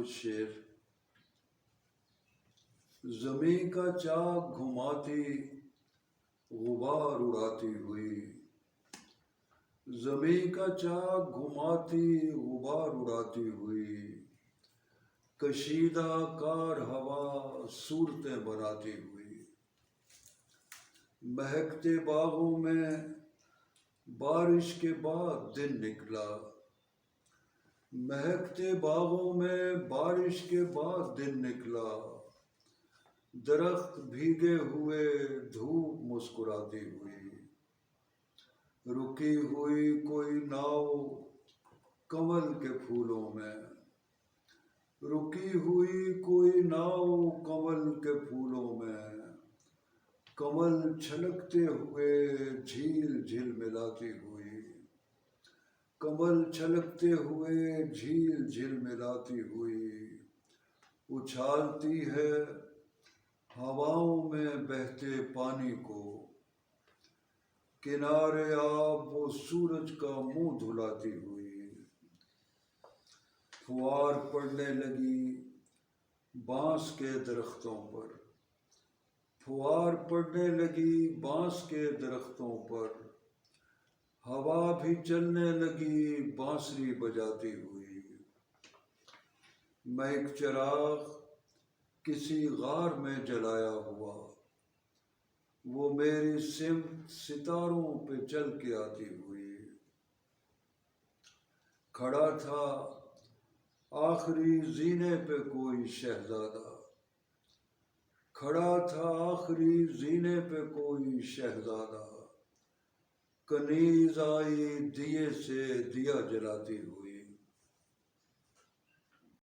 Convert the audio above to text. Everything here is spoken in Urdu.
کچھ شعر۔ زمیں کا چاک گھماتی غبار اڑاتی ہوئی، زمیں کا چاک گھماتی غبار اڑاتی ہوئی، کشیدہ کار ہوا صورتیں بناتی ہوئی، مہکتے باغوں میں بارش کے بعد دن نکلا، مہکتے باغوں میں بارش کے بعد دن نکلا، درخت بھیگے ہوئے دھوپ مسکراتی ہوئی، رکی ہوئی کوئی ناؤ کنول کے پھولوں میں، رکی ہوئی کوئی ناؤ کنول کے پھولوں میں، کنول چھلکتے ہوئے جھیل جھل ملاتی ہوئی، کنول چھلکتے ہوئے جھیل جھل ملاتی ہوئی، اچھالتی ہے ہواؤں میں بہتے پانی کو، کنارے آب وہ سورج کا منہ دھلاتی ہوئی، پھوار پڑنے لگی بانس کے درختوں پر، پھوار پڑنے لگی بانس کے درختوں پر، ہوا بھی چلنے لگی بانسری بجاتی ہوئی، میں ایک چراغ کسی غار میں جلایا ہوا، وہ میری سمت ستاروں پہ چل کے آتی ہوئی، کھڑا تھا آخری زینے پہ کوئی شہزادہ، کھڑا تھا آخری زینے پہ کوئی شہزادہ، کنیز آئی دیے سے دیا جلاتی ہوئی۔